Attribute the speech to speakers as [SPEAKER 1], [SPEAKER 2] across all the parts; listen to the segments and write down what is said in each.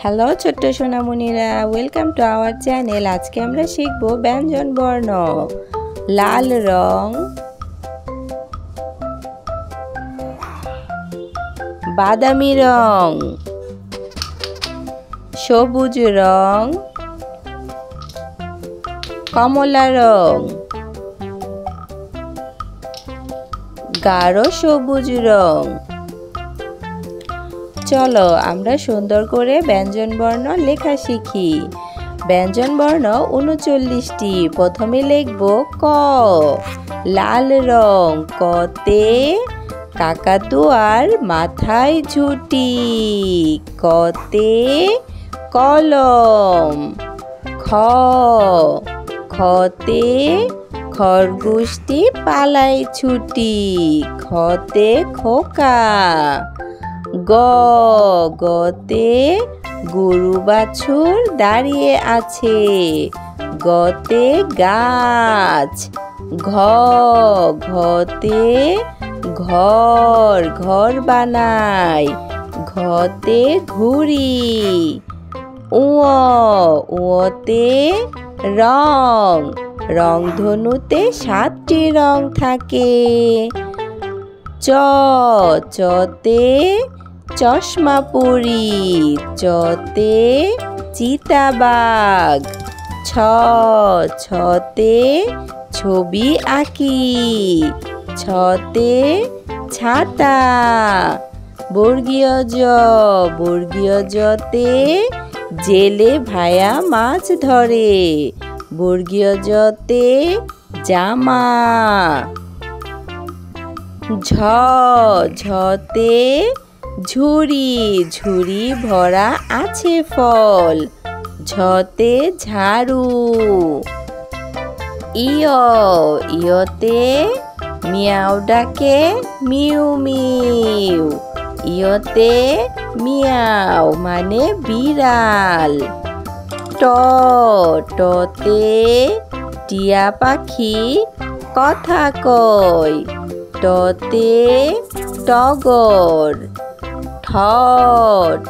[SPEAKER 1] Hello ছোট্ট সোনামণিরা, welcome to our channel. আজকে আমরা শিখব ব্যঞ্জন বর্ণ। লাল রং, বাদামি রং, সবুজ রং, কমলা রং, গাঢ় সবুজ রং। চলো আমরা সুন্দর করে ব্যঞ্জন বর্ণ লেখা শিখি। ব্যঞ্জন বর্ণ ৩৯টি। প্রথমে লিখব ক, লাল রং। কতে কাকাতুয়ার মাথায় ঝুঁটি। কতে কলম। খ, খতে খরগোশটি পালায় ছুটি। খতে খোকা। গ, গতে গরু বাছুর দাঁড়িয়ে আছে। গতে গাছ। ঘ, ঘতে ঘর, ঘর বানায়। ঘতে ঘুড়ি। উ, উতে রং। রংধনুতে ৭টি রং থাকে। চ, চতে চশমা পরি। চতে চিতাবাঘ। ছ, ছতে ছবি আঁকি। ছতে ছাতা। বর্গীয় জ, বর্গীয় জতে জেলে ভায়া মাছ ধরে। বর্গীয় জতে জামা। ঝ, ঝতে ঝুড়ি। ঝুড়ি ভরা আছে ফল। ঝতে ঝাড়ু। ইয়, ইয়তে মিয়াও ডাকে মিউ মিউ। ইয়তে মিয়াও মানে বিড়াল। ট, টতে টিয়া পাখি কথা কয়। টতে টগর। ঠ,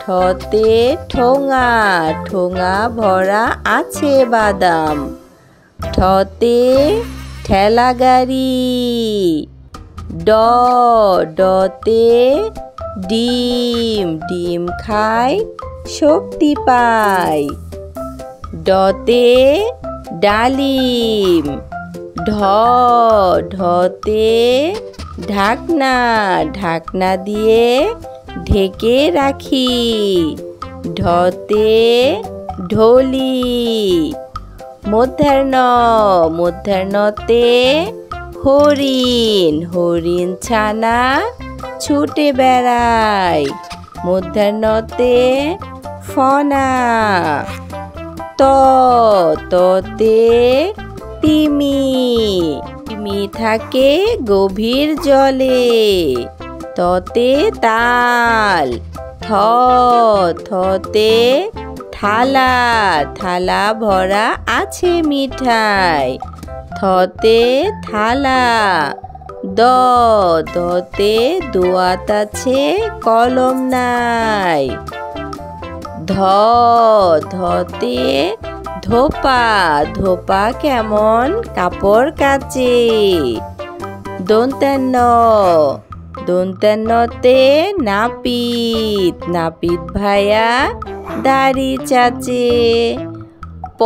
[SPEAKER 1] ঠতে ঠোঙা। ঠোঙা ভরা আছে বাদাম। ঠতে ঠেলা গাড়ি। ড, ডতে ডিম। ডিম খায় শক্তি পায়। ডতে ডালিম। ঢ, ঢতে ঢাকনা। ঢাকনা দিয়ে ঢেকে রাখি। ঢতে ঢোলি। মধ্যাহ্ন, মধ্যাহ্নতে হরিণ। হরিণ ছানা ছুটে বেড়ায়। মধ্যাহ্নতে ফনা। ত, ততে তিমি। তিমি থাকে গভীর জলে। ততে তাল। থ, থতে থালা। থালা ভরা আছে মিঠাই। থতে থালা। দ, দতে দোয়াত আছে কলম নাই। ধ, ধতে ধোপা। ধোপা কেমন কাপড় কাচে। দন্ত্যান্ন, দন্ত্যান্নতে নাপিত। নাপিত ভায়া দাড়ি চাচে। প,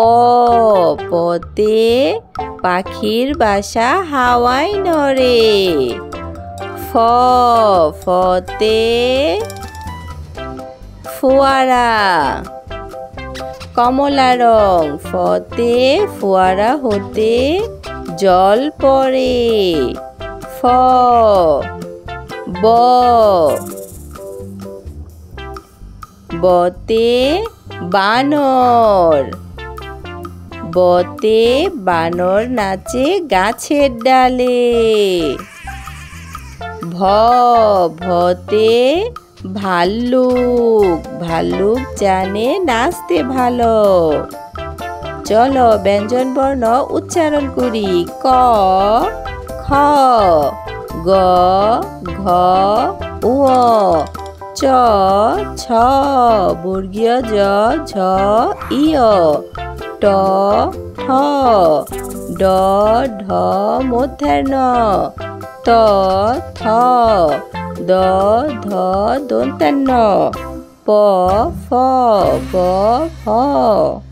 [SPEAKER 1] পতে পাখির বাসা হাওয়ায় নড়ে। ফ, ফতে ফোয়ারা। কমলা রং। ফতে ফোয়ারা হতে জল পড়ে। ফ, ব, বতে বানর। বতে বানর নাচে গাছের ডালে। ভ, ভতে ভাল্লুক। ভাল্লুক জানে নাচতে ভালো। চলো ব্যঞ্জন বর্ণ উচ্চারণ করি। ক, খ, গ, ঘ, উ, চ ছ বর্গীয় জ ঝ ইয় ট ঠ ড ঢ মূর্ধন্য ত থ দ ধ দন্তান্ন প ফ ব ভ